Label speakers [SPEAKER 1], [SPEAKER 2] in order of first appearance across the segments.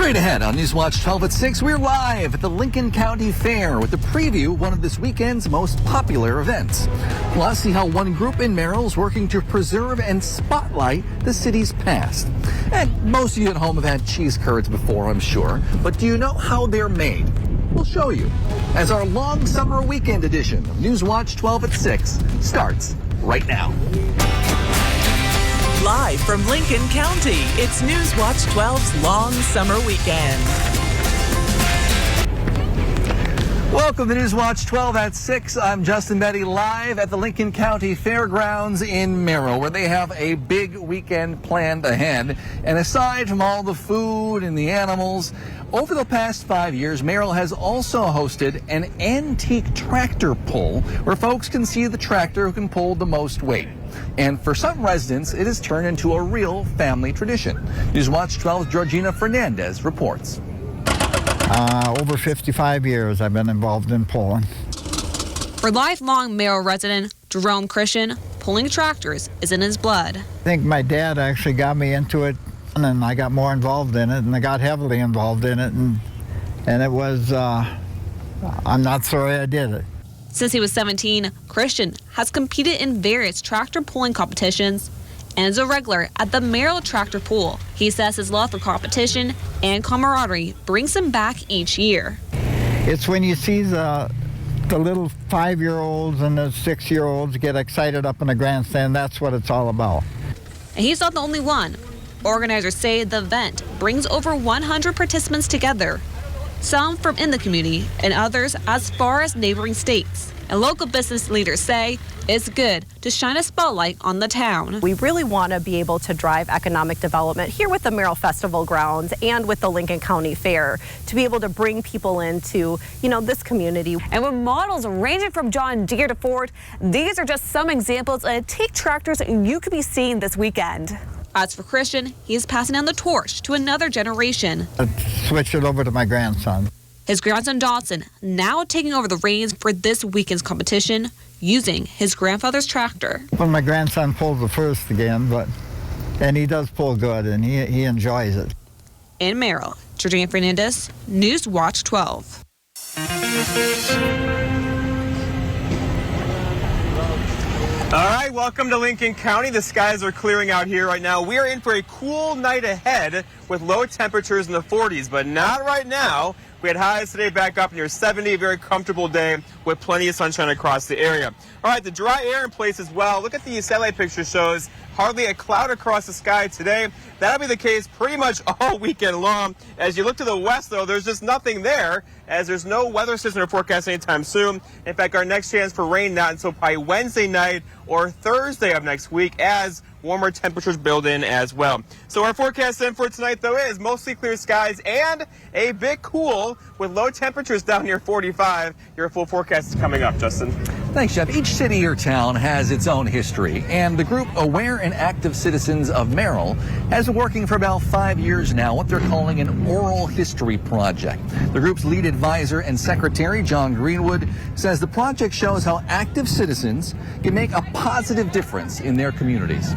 [SPEAKER 1] Straight ahead on Newswatch 12 at 6, we're live at the Lincoln County Fair with a preview of one of this weekend's most popular events. Plus, see how one group in Merrill is working to preserve and spotlight the city's past. And most of you at home have had cheese curds before, I'm sure, but do you know how they're made? We'll show you as our long summer weekend edition of Newswatch 12 at 6 starts right now.
[SPEAKER 2] Live from Lincoln County, it's Newswatch 12's long summer weekend.
[SPEAKER 1] Welcome to Newswatch 12 at 6. I'm Justin Betty, live at the Lincoln County Fairgrounds in Merrill, where they have a big weekend planned ahead. And aside from all the food and the animals, over the past 5 years, Merrill has also hosted an antique tractor pull where folks can see the tractor who can pull the most weight. And for some residents, it has turned into a real family tradition. Newswatch 12's Georgina Fernandez reports.
[SPEAKER 3] Over 55 years I've been involved in pulling.
[SPEAKER 4] For lifelong Merrill resident Jerome Christian, pulling tractors is in his blood.
[SPEAKER 3] I think my dad actually got me into it, and then I got more involved in it, and I got heavily involved in it, and it was, I'm not sorry I did it.
[SPEAKER 4] Since he was 17, Christian has competed in various tractor pulling competitions and is a regular at the Merrill Tractor Pull. He says his love for competition and camaraderie brings him back each year.
[SPEAKER 3] It's when you see the little 5-year-olds and the 6-year-olds get excited up in the grandstand, that's what it's all about.
[SPEAKER 4] And he's not the only one. Organizers say the event brings over 100 participants together, some from in the community and others as far as neighboring states. And local business leaders say it's good to shine a spotlight on the town.
[SPEAKER 5] We really want to be able to drive economic development here with the Merrill Festival grounds and with the Lincoln County Fair to be able to bring people into, this community.
[SPEAKER 6] And with models ranging from John Deere to Ford, these are just some examples of antique tractors you could be seeing this weekend.
[SPEAKER 4] As for Christian, he is passing down the torch to another generation.
[SPEAKER 3] I switched it over to my grandson.
[SPEAKER 4] His grandson Dawson now taking over the reins for this weekend's competition using his grandfather's tractor.
[SPEAKER 3] When my grandson pulls the first again, and he does pull good, and he enjoys it.
[SPEAKER 4] In Merrill, Georgina Fernandez, Newswatch 12.
[SPEAKER 7] All right, welcome to Lincoln County. The skies are clearing out here right now. We are in for a cool night ahead with low temperatures in the 40s, but not right now. We had highs today back up near 70, a very comfortable day with plenty of sunshine across the area. All right, the dry air in place as well. Look at the satellite picture shows hardly a cloud across the sky today. That'll be the case pretty much all weekend long. As you look to the west, though, there's just nothing there, as there's no weather system to forecast anytime soon. In fact, our next chance for rain not until probably Wednesday night or Thursday of next week as warmer temperatures build in as well. So our forecast then for tonight, though, is mostly clear skies and a bit cool with low temperatures down near 45. Your full forecast is coming up, Justin.
[SPEAKER 1] Thanks, Jeff. Each city or town has its own history, and the group Aware and Active Citizens of Merrill has been working for about 5 years now, what they're calling an oral history project. The group's lead advisor and secretary, John Greenwood, says the project shows how active citizens can make a positive difference in their communities.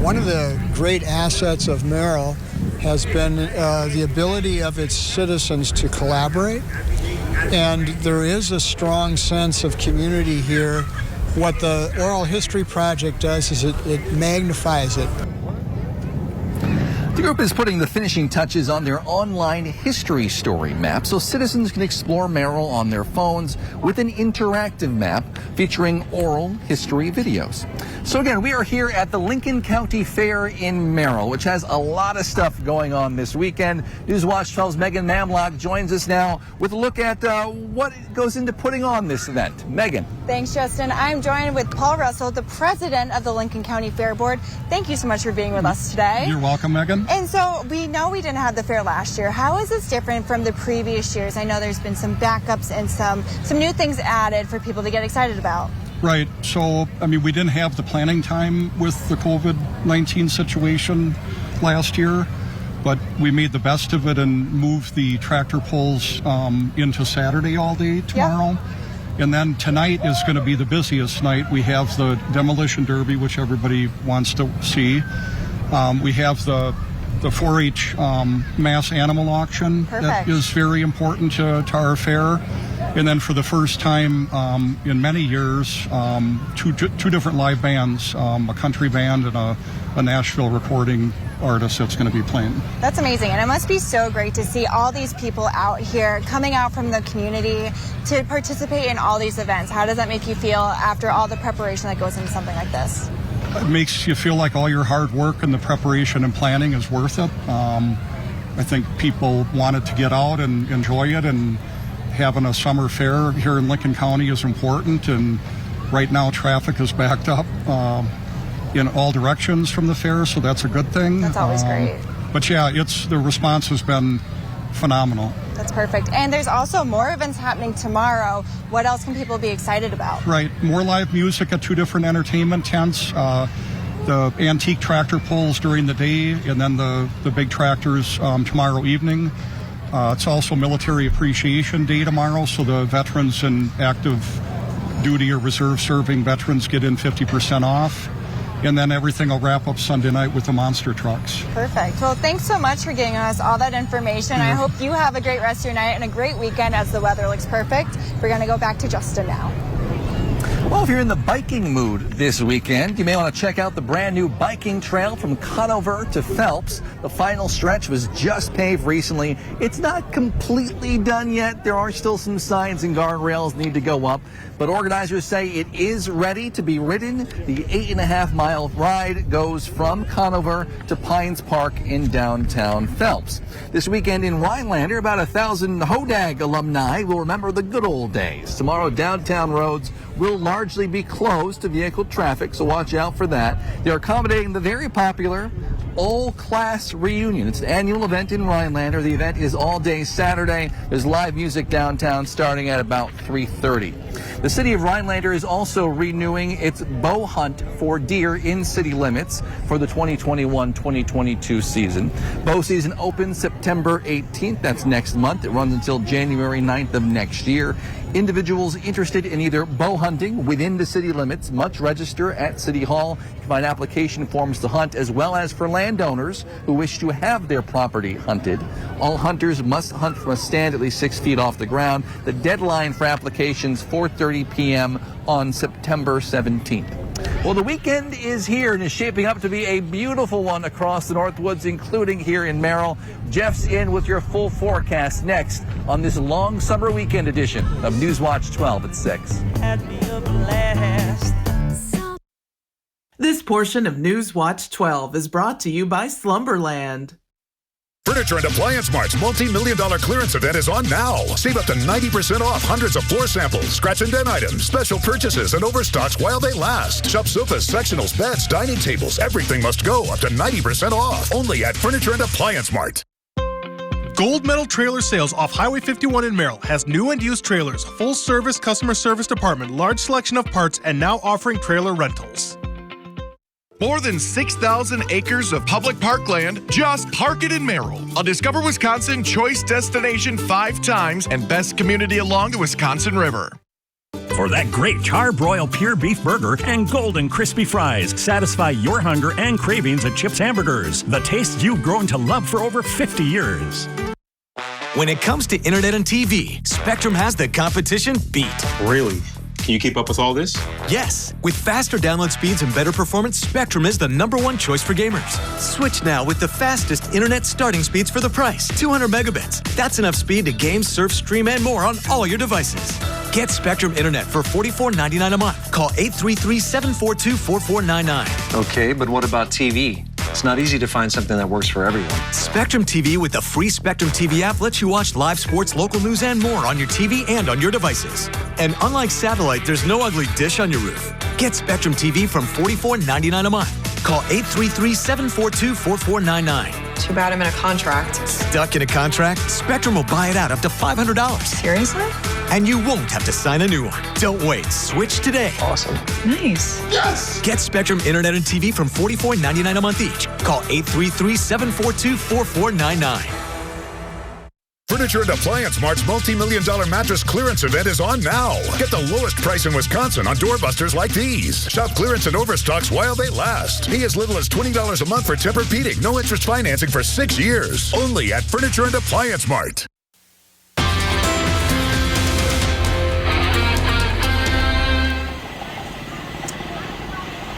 [SPEAKER 8] One of the great assets of Merrill has been the ability of its citizens to collaborate. And there is a strong sense of community here. What the Oral History Project does is it magnifies it.
[SPEAKER 1] The group is putting the finishing touches on their online history story map so citizens can explore Merrill on their phones with an interactive map featuring oral history videos. So again, we are here at the Lincoln County Fair in Merrill, which has a lot of stuff going on this weekend. Newswatch 12's Megan Mamlock joins us now with a look at what goes into putting on this event. Megan.
[SPEAKER 9] Thanks, Justin. I'm joined with Paul Russell, the president of the Lincoln County Fair Board. Thank you so much for being with us today.
[SPEAKER 10] You're welcome, Megan.
[SPEAKER 9] And so we know we didn't have the fair last year. How is this different from the previous years? I know there's been some backups and some new things added for people to get excited about.
[SPEAKER 10] Right. So, we didn't have the planning time with the COVID-19 situation last year, but we made the best of it and moved the tractor pulls into Saturday all day tomorrow. Yep. And then tonight is going to be the busiest night. We have the Demolition Derby, which everybody wants to see. We have the the 4-H mass animal auction.
[SPEAKER 9] Perfect.
[SPEAKER 10] That is very important to our fair. And then for the first time in many years, two different live bands, a country band and a Nashville recording artist that's going to be playing.
[SPEAKER 9] That's amazing, and it must be so great to see all these people out here coming out from the community to participate in all these events. How does that make you feel after all the preparation that goes into something like this?
[SPEAKER 10] It makes you feel like all your hard work and the preparation and planning is worth it. I think people wanted to get out and enjoy it, and having a summer fair here in Lincoln County is important, and right now traffic is backed up in all directions from the fair, so that's a good thing.
[SPEAKER 9] That's always great.
[SPEAKER 10] But yeah, the response has been phenomenal.
[SPEAKER 9] That's perfect. And there's also more events happening tomorrow. What else can people be excited about?
[SPEAKER 10] Right, more live music at 2 different entertainment tents. The antique tractor pulls during the day, and then the big tractors tomorrow evening. It's also Military Appreciation Day tomorrow, so the veterans and active duty or reserve serving veterans get in 50% off. And then everything will wrap up Sunday night with the monster trucks.
[SPEAKER 9] Perfect. Well, thanks so much for giving us all that information. I hope you have a great rest of your night and a great weekend as the weather looks perfect. We're going to go back to Justin now.
[SPEAKER 1] Well, if you're in the biking mood this weekend, you may want to check out the brand new biking trail from Conover to Phelps. The final stretch was just paved recently. It's not completely done yet. There are still some signs and guardrails need to go up, but organizers say it is ready to be ridden. The 8.5-mile ride goes from Conover to Pines Park in downtown Phelps. This weekend in Rhinelander, about 1,000 Hodag alumni will remember the good old days. Tomorrow, downtown roads will largely be closed to vehicle traffic, so watch out for that. They're accommodating the very popular all-class reunion. It's an annual event in Rhinelander. The event is all day Saturday. There's live music downtown starting at about 3:30. The city of Rhinelander is also renewing its bow hunt for deer in city limits for the 2021-2022 season. Bow season opens September 18th. That's next month. It runs until January 9th of next year. Individuals interested in either bow hunting within the city limits must register at City Hall. You can find application forms to hunt, as well as for landowners who wish to have their property hunted. All hunters must hunt from a stand at least 6 feet off the ground. The deadline for applications 4:30 p.m. on September 17th. Well, the weekend is here and is shaping up to be a beautiful one across the Northwoods, including here in Merrill. Jeff's in with your full forecast next on this long summer weekend edition of Newswatch 12 at 6.
[SPEAKER 2] This portion of Newswatch 12 is brought to you by Slumberland.
[SPEAKER 11] Furniture and Appliance Mart's multi-million-dollar clearance event is on now. Save up to 90% off hundreds of floor samples, scratch and dent items, special purchases, and overstocks while they last. Shop sofas, sectionals, beds, dining tables. Everything must go up to 90% off. Only at Furniture and Appliance Mart.
[SPEAKER 12] Gold Medal Trailer Sales off Highway 51 in Merrill has new and used trailers, full-service customer service department, large selection of parts, and now offering trailer rentals. More than 6,000 acres of public parkland. Just park it in Merrill. A Discover Wisconsin choice destination 5 times and best community along the Wisconsin River.
[SPEAKER 13] For that great charbroiled pure beef burger and golden crispy fries, satisfy your hunger and cravings at Chip's Hamburgers. The taste you've grown to love for over 50 years.
[SPEAKER 14] When it comes to internet and TV, Spectrum has the competition beat.
[SPEAKER 7] Really? Can you keep up with all this?
[SPEAKER 14] Yes. With faster download speeds and better performance, Spectrum is the #1 choice for gamers. Switch now with the fastest internet starting speeds for the price. 200 megabits. That's enough speed to game, surf, stream, and more on all your devices. Get Spectrum Internet for $44.99 a month. Call 833-742-4499.
[SPEAKER 15] Okay, but what about TV? It's not easy to find something that works for everyone.
[SPEAKER 14] Spectrum TV with the free Spectrum TV app lets you watch live sports, local news, and more on your TV and on your devices. And unlike satellite, there's no ugly dish on your roof. Get Spectrum TV from $44.99 a month. Call 833-742-4499.
[SPEAKER 16] Too bad I'm in a contract.
[SPEAKER 14] Stuck in a contract? Spectrum will buy it out up to $500.
[SPEAKER 16] Seriously?
[SPEAKER 14] And you won't have to sign a new one. Don't wait. Switch today.
[SPEAKER 15] Awesome.
[SPEAKER 16] Nice.
[SPEAKER 14] Yes! Get Spectrum Internet and TV from $44.99 a month each. Call 833-742-4499.
[SPEAKER 11] Furniture and Appliance Mart's multi-million-dollar mattress clearance event is on now. Get the lowest price in Wisconsin on doorbusters like these. Shop clearance and overstocks while they last. Pay as little as $20 a month for Tempur-Pedic. No interest financing for 6 years. Only at Furniture and Appliance Mart.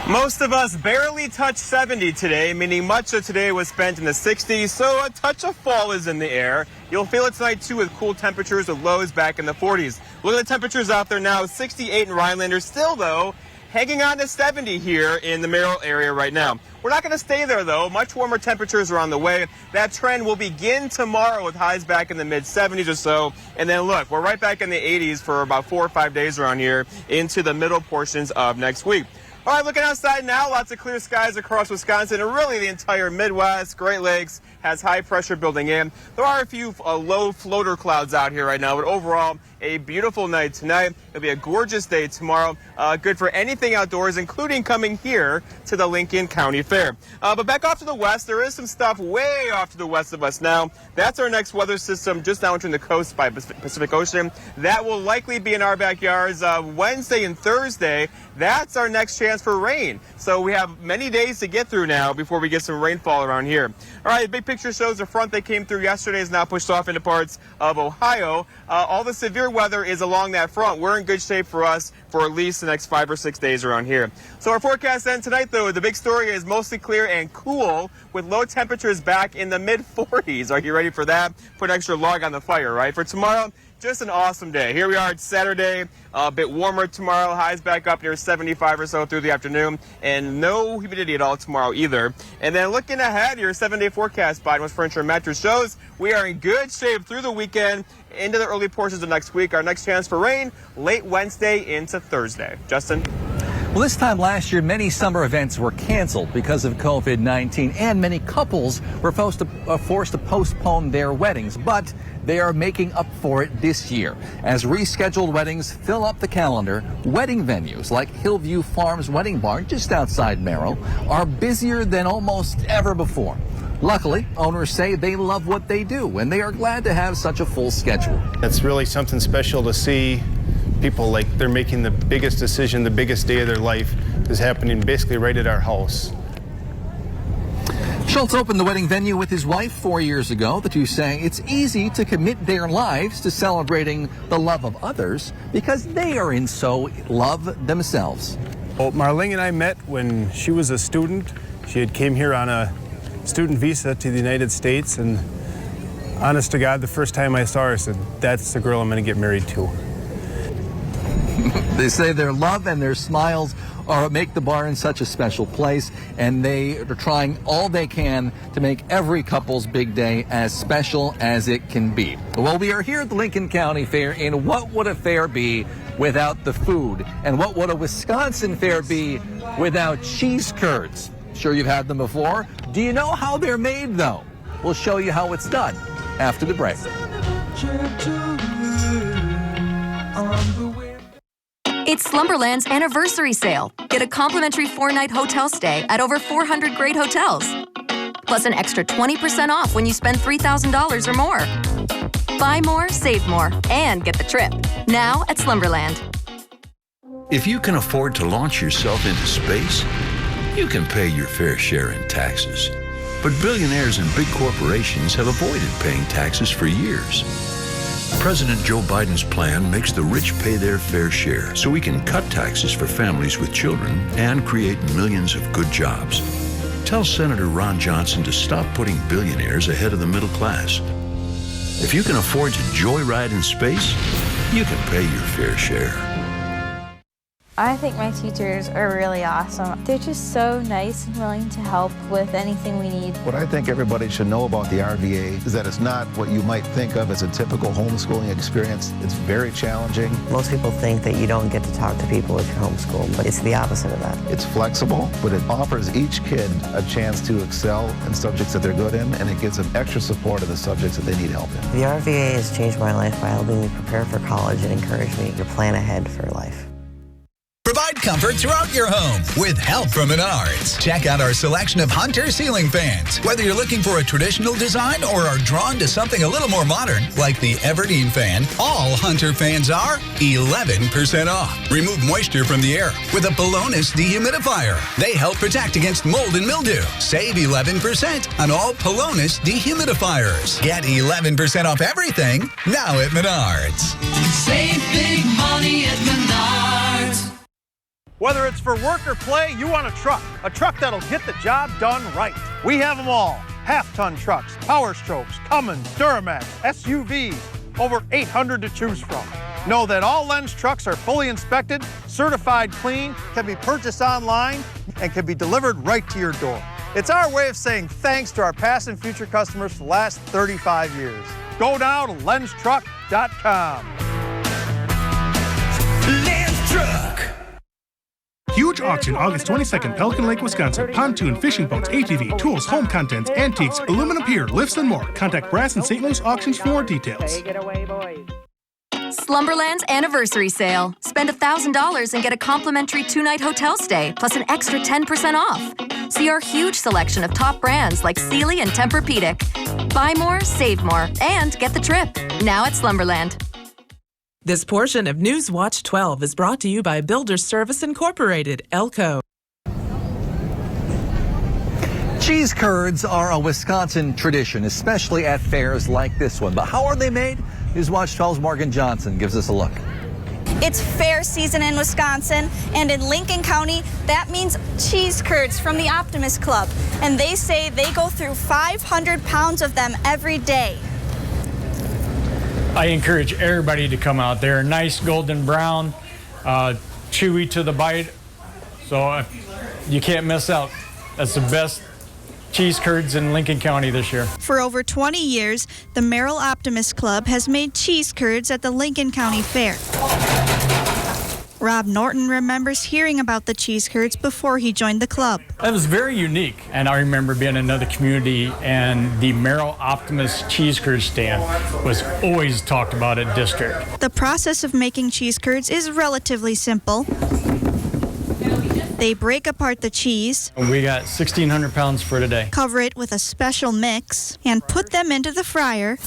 [SPEAKER 7] Most of us barely touched 70 today, meaning much of today was spent in the 60s, so a touch of fall is in the air. You'll feel it tonight, too, with cool temperatures with lows back in the 40s. Look at the temperatures out there now, 68 in Rhinelander. Still, though, hanging on to 70 here in the Merrill area right now. We're not going to stay there, though. Much warmer temperatures are on the way. That trend will begin tomorrow with highs back in the mid-70s or so. And then, look, we're right back in the 80s for about 4 or 5 days around here into the middle portions of next week. All right, looking outside now, lots of clear skies across Wisconsin and really the entire Midwest. Great Lakes has high pressure building in. There are a few low floater clouds out here right now, but overall, a beautiful night tonight. It'll be a gorgeous day tomorrow. Good for anything outdoors, including coming here to the Lincoln County Fair. But back off to the west, there is some stuff way off to the west of us now. That's our next weather system just now entering the coast by Pacific Ocean. That will likely be in our backyards Wednesday and Thursday. That's our next chance for rain. So we have many days to get through now before we get some rainfall around here. All right, the big picture shows the front that came through yesterday is now pushed off into parts of Ohio. All the severe weather is along that front. We're in good shape for us for at least the next 5 or 6 days around here. So our forecast then tonight, though, the big story is mostly clear and cool with low temperatures back in the mid-40s. Are you ready for that? Put an extra log on the fire, right? For tomorrow, just an awesome day. Here we are, it's Saturday, a bit warmer tomorrow, highs back up near 75 or so through the afternoon, and no humidity at all tomorrow either. And then looking ahead, your 7-day forecast by West Furniture and Mattress shows we are in good shape through the weekend into the early portions of next week. Our next chance for rain, late Wednesday into Thursday. Justin?
[SPEAKER 1] Well, this time last year, many summer events were canceled because of COVID-19, and many couples were forced to postpone their weddings. But they are making up for it this year. As rescheduled weddings fill up the calendar, wedding venues like Hillview Farms Wedding Barn, just outside Merrill, are busier than almost ever before. Luckily, owners say they love what they do, and they are glad to have such a full schedule.
[SPEAKER 17] It's really something special to see people like they're making the biggest decision, the biggest day of their life is happening basically right at our house.
[SPEAKER 1] Schultz opened the wedding venue with his wife 4 years ago. The two say it's easy to commit their lives to celebrating the love of others because they are in so love themselves.
[SPEAKER 17] Well, Marlene and I met when she was a student. She had came here on a student visa to the United States, and honest to God, the first time I saw her, I said, that's the girl I'm going to get married to.
[SPEAKER 1] They say their love and their smiles make the barn such a special place, and they are trying all they can to make every couple's big day as special as it can be. Well, we are here at the Lincoln County Fair, and what would a fair be without the food? And what would a Wisconsin fair be without cheese curds? Sure you've had them before. Do you know how they're made, though? We'll show you how it's done after the break.
[SPEAKER 18] It's Slumberland's anniversary sale. Get a complimentary 4-night hotel stay at over 400 great hotels. Plus an extra 20% off when you spend $3,000 or more. Buy more, save more, and get the trip. Now at Slumberland.
[SPEAKER 19] If you can afford to launch yourself into space, you can pay your fair share in taxes. But billionaires and big corporations have avoided paying taxes for years. President Joe Biden's plan makes the rich pay their fair share so we can cut taxes for families with children and create millions of good jobs. Tell Senator Ron Johnson to stop putting billionaires ahead of the middle class. If you can afford to joyride in space, you can pay your fair share.
[SPEAKER 20] I think my teachers are really awesome. They're just so nice and willing to help with anything we need.
[SPEAKER 21] What I think everybody should know about the RVA is that it's not what you might think of as a typical homeschooling experience. It's very challenging.
[SPEAKER 22] Most people think that you don't get to talk to people if you're homeschooled, but it's the opposite of that.
[SPEAKER 21] It's flexible, but it offers each kid a chance to excel in subjects that they're good in, and it gives them extra support in the subjects that they need help in.
[SPEAKER 22] The RVA has changed my life by helping me prepare for college and encourage me to plan ahead for life.
[SPEAKER 23] Provide
[SPEAKER 5] provide comfort throughout your home with help from Menards. Check out our selection of Hunter ceiling fans. Whether you're looking for a traditional design or are drawn to something a little more modern, like the Everdeen fan, all Hunter fans are 11% off. Remove moisture from the air with a Polonus dehumidifier. They help protect against mold and mildew. Save 11% on all Polonus dehumidifiers. Get 11% off everything now at Menards.
[SPEAKER 6] Save big money at Menards.
[SPEAKER 23] Whether it's for work or play, you want a truck that'll get the job done right. We have them all. Half-ton trucks, Power Strokes, Cummins, Duramax, SUVs, over 800 to choose from. Know that all Lenz trucks are fully inspected, certified clean, can be purchased online, and can be delivered right to your door. It's our way of saying thanks to our past and future customers for the last 35 years. Go now to lenztruck.com.
[SPEAKER 6] Lenz Truck.
[SPEAKER 12] Huge auction August 22nd, Pelican Lake, Wisconsin. Pontoon, fishing boats, ATV, tools, home contents, antiques, aluminum pier, lifts, and more. Contact Brass and St. Louis Auctions for more details.
[SPEAKER 24] Take it away, boys.
[SPEAKER 18] Slumberland's anniversary sale. Spend $1,000 and get a complimentary 2-night hotel stay, plus an extra 10% off. See our huge selection of top brands like Sealy and Tempur-Pedic. Buy more, save more, and get the trip. Now at Slumberland.
[SPEAKER 2] This portion of Newswatch 12 is brought to you by Builders Service Incorporated, Elko.
[SPEAKER 1] Cheese curds are a Wisconsin tradition, especially at fairs like this one. But how are they made? Newswatch 12's Morgan Johnson gives us a look.
[SPEAKER 9] It's fair season in Wisconsin, and in Lincoln County, that means cheese curds from the Optimist Club. And they say they go through 500 pounds of them every day.
[SPEAKER 25] I encourage everybody to come out. They're nice golden brown, chewy to the bite, so you can't miss out. That's the best cheese curds in Lincoln County this year.
[SPEAKER 9] For over 20 years, the Merrill Optimist Club has made cheese curds at the Lincoln County Fair. Rob Norton remembers hearing about the cheese curds before he joined the club.
[SPEAKER 25] It was very unique, and I remember being in another community, and the Merrill Optimist cheese curd stand was always talked about at District.
[SPEAKER 9] The process of making cheese curds is relatively simple. They break apart the cheese.
[SPEAKER 25] We got 1,600 pounds for today.
[SPEAKER 9] Cover it with a special mix and put them into the fryer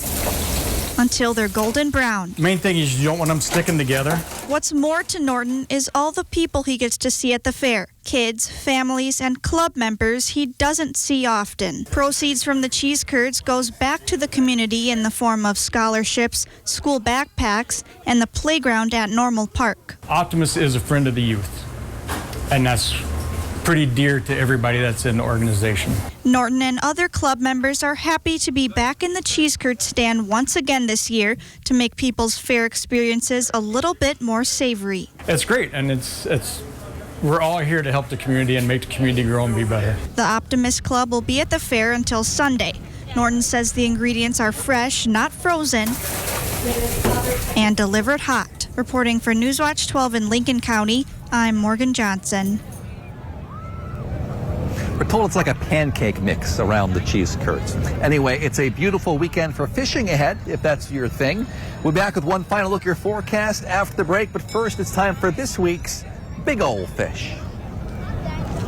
[SPEAKER 9] until they're golden brown.
[SPEAKER 25] Main thing is you don't want them sticking together.
[SPEAKER 9] What's more to Norton is all the people he gets to see at the fair. Kids, families, and club members he doesn't see often. Proceeds from the cheese curds goes back to the community in the form of scholarships, school backpacks, and the playground at Normal Park.
[SPEAKER 25] Optimus is a friend of the youth, and that's pretty dear to everybody that's in the organization.
[SPEAKER 9] Norton and other club members are happy to be back in the cheese curd stand once again this year to make people's fair experiences a little bit more savory.
[SPEAKER 25] It's great, and we're all here to help the community and make the community grow and be better.
[SPEAKER 9] The Optimist Club will be at the fair until Sunday. Norton says the ingredients are fresh, not frozen, and delivered hot. Reporting for Newswatch 12 in Lincoln County, I'm Morgan Johnson.
[SPEAKER 1] We're told it's like a pancake mix around the cheese curds. Anyway, it's a beautiful weekend for fishing ahead, if that's your thing. We'll be back with one final look at your forecast after the break, but first it's time for this week's Big Old Fish.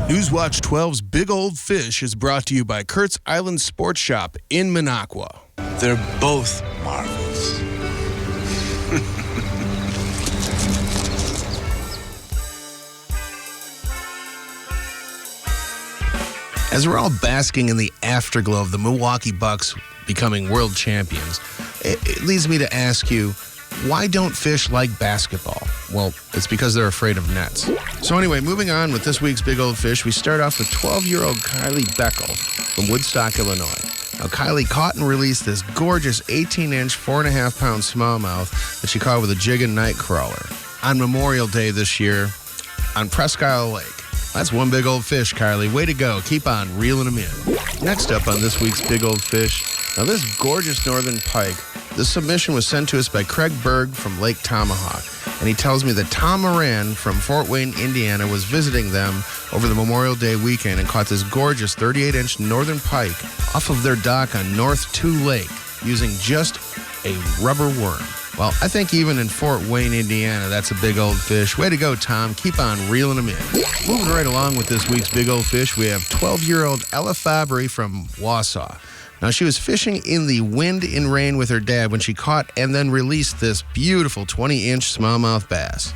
[SPEAKER 26] Newswatch 12's Big Old Fish is brought to you by Kurt's Island Sports Shop in Minocqua.
[SPEAKER 27] They're both marvelous.
[SPEAKER 26] As we're all basking in the afterglow of the Milwaukee Bucks becoming world champions, it leads me to ask you, why don't fish like basketball? Well, it's because they're afraid of nets. So anyway, moving on with this week's Big Old Fish, we start off with 12-year-old Kylie Beckel from Woodstock, Illinois. Now, Kylie caught and released this gorgeous 18-inch, 4.5-pound smallmouth that she caught with a jig and night crawler on Memorial Day this year on Presque Isle Lake. That's one big old fish, Kylie. Way to go. Keep on reeling them in. Next up on this week's Big Old Fish, now this gorgeous northern pike, this submission was sent to us by Craig Berg from Lake Tomahawk. And he tells me that Tom Moran from Fort Wayne, Indiana was visiting them over the Memorial Day weekend and caught this gorgeous 38-inch northern pike off of their dock on North 2 Lake using just a rubber worm. Well, I think even in Fort Wayne, Indiana, that's a big old fish. Way to go, Tom. Keep on reeling them in. Moving right along with this week's big old fish, we have 12-year-old Ella Fabry from Wausau. Now, she was fishing in the wind and rain with her dad when she caught and then released this beautiful 20-inch smallmouth bass.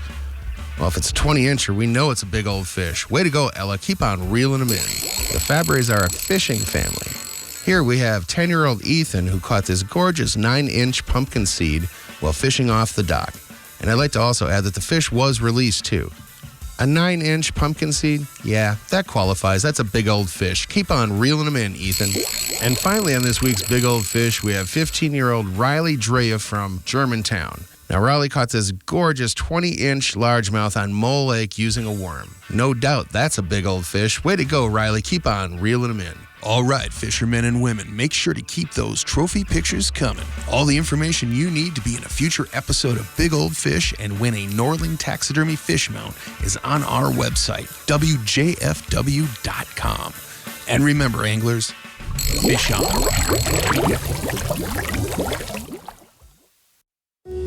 [SPEAKER 26] Well, if it's a 20-incher, we know it's a big old fish. Way to go, Ella. Keep on reeling them in. The Fabrys are a fishing family. Here we have 10-year-old Ethan, who caught this gorgeous 9-inch pumpkin seed while fishing off the dock. And I'd like to also add that the fish was released, too. A 9-inch pumpkin seed? Yeah, that qualifies. That's a big old fish. Keep on reeling them in, Ethan. And finally on this week's big old fish, we have 15-year-old Riley Drea from Germantown. Now, Riley caught this gorgeous 20-inch largemouth on Mole Lake using a worm. No doubt that's a big old fish. Way to go, Riley. Keep on reeling them in.
[SPEAKER 3] All right, fishermen and women, make sure to keep those trophy pictures coming. All the information you need to be in a future episode of Big Old Fish and win a Norling Taxidermy fish mount is on our website, WJFW.com. And remember, anglers, fish on.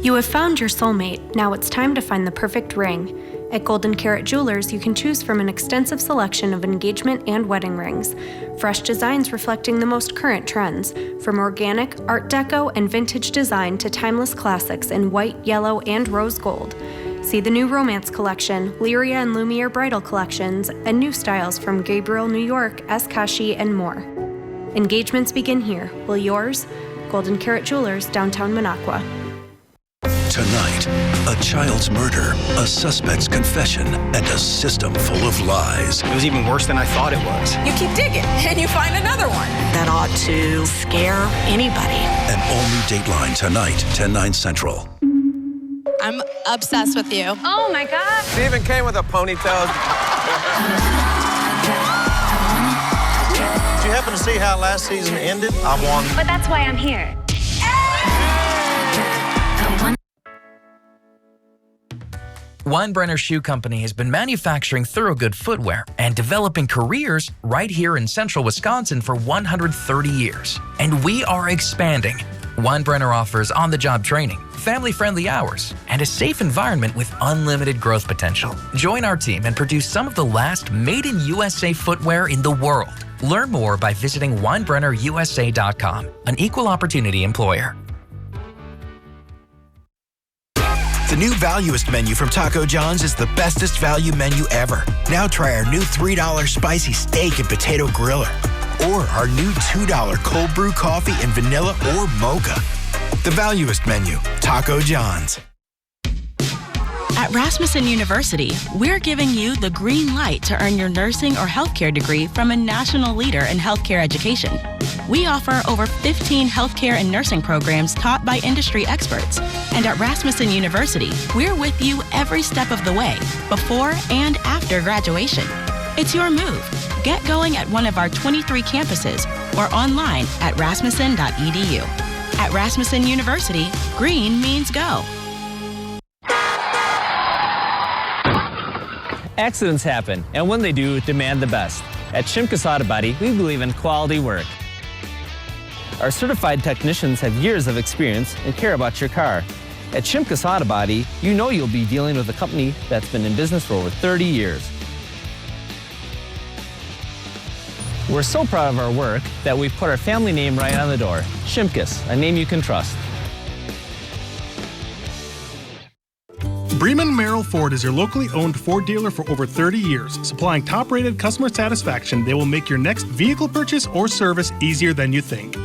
[SPEAKER 4] You have found your soulmate. Now it's time to find the perfect ring. At Golden Carrot Jewelers, you can choose from an extensive selection of engagement and wedding rings. Fresh designs reflecting the most current trends, from organic, art deco, and vintage design to timeless classics in white, yellow, and rose gold. See the new Romance Collection, Lyria and Lumiere Bridal Collections, and new styles from Gabriel, New York, Eskashi, and more. Engagements begin here. Will yours? Golden Carrot Jewelers, downtown Minocqua.
[SPEAKER 8] Tonight, a child's murder, a suspect's confession, and a system full of lies.
[SPEAKER 10] It was even worse than I thought it was.
[SPEAKER 13] You keep digging, and you find another one. That ought to scare anybody.
[SPEAKER 8] An all-new Dateline tonight, 10/9 Central.
[SPEAKER 15] I'm obsessed with you.
[SPEAKER 13] Oh my God.
[SPEAKER 7] She even came with a ponytail.
[SPEAKER 23] Did you happen to see how last season ended? I won.
[SPEAKER 13] But that's why I'm here.
[SPEAKER 24] Weinbrenner Shoe Company has been manufacturing Thorogood footwear and developing careers right here in central Wisconsin for 130 years. And we are expanding. Weinbrenner offers on-the-job training, family-friendly hours, and a safe environment with unlimited growth potential. Join our team and produce some of the last made-in-USA footwear in the world. Learn more by visiting WeinbrennerUSA.com, an equal opportunity employer.
[SPEAKER 28] The new Valuest menu from Taco John's is the bestest value menu ever. Now try our new $3 spicy steak and potato griller. Or our new $2 cold brew coffee in vanilla or mocha. The Valuest menu, Taco John's.
[SPEAKER 29] At Rasmussen University, we're giving you the green light to earn your nursing or healthcare degree from a national leader in healthcare education. We offer over 15 healthcare and nursing programs taught by industry experts. And at Rasmussen University, we're with you every step of the way, before and after graduation. It's your move. Get going at one of our 23 campuses or online at rasmussen.edu. At Rasmussen University, green means go.
[SPEAKER 30] Accidents happen, and when they do, demand the best. At Shimkus Auto Body, we believe in quality work. Our certified technicians have years of experience and care about your car. At Shimkus Auto Body, you know you'll be dealing with a company that's been in business for over 30 years. We're so proud of our work that we've put our family name right on the door. Shimkus, a name you can trust.
[SPEAKER 12] Bremen Merrill Ford is your locally owned Ford dealer for over 30 years. Supplying top-rated customer satisfaction, they will make your next vehicle purchase or service easier than you think.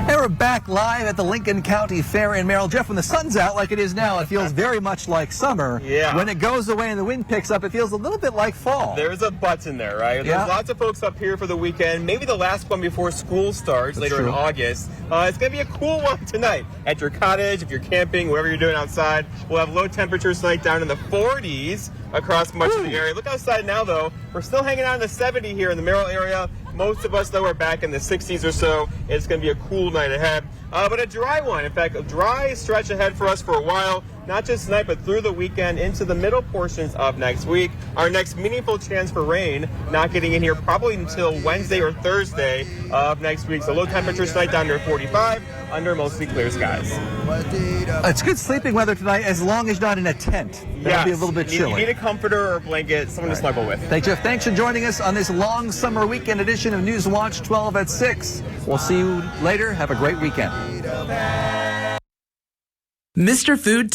[SPEAKER 1] And we're back live at the Lincoln County Fair in Merrill. Jeff, when the sun's out like it is now, it feels very much like summer.
[SPEAKER 7] Yeah.
[SPEAKER 1] When it goes away and the wind picks up, it feels a little bit like fall.
[SPEAKER 7] There's a but in there, right?
[SPEAKER 1] Yeah.
[SPEAKER 7] There's lots of folks up here for the weekend. Maybe the last one before school starts later in August. It's going to be a cool one tonight at your cottage, if you're camping, whatever you're doing outside. We'll have low temperatures tonight down in the 40s across much of the area. Look outside now, though. We're still hanging out in the 70 here in the Merrill area. Most of us, though, are back in the 60s or so. It's going to be a cool night ahead. But a dry one. In fact, a dry stretch ahead for us for a while. not just tonight, but through the weekend into the middle portions of next week. Our next meaningful chance for rain not getting in here probably until Wednesday or Thursday of next week. So low temperatures tonight down near 45, under mostly clear skies.
[SPEAKER 1] It's good sleeping weather tonight as long as not in a tent. That'll be a little bit chilly.
[SPEAKER 7] You need a comforter or a blanket, someone to snuggle with.
[SPEAKER 1] Thanks, Jeff. Thanks for joining us on this long summer weekend edition of Newswatch 12 at 6. We'll see you later. Have a great weekend.
[SPEAKER 2] Mr. Food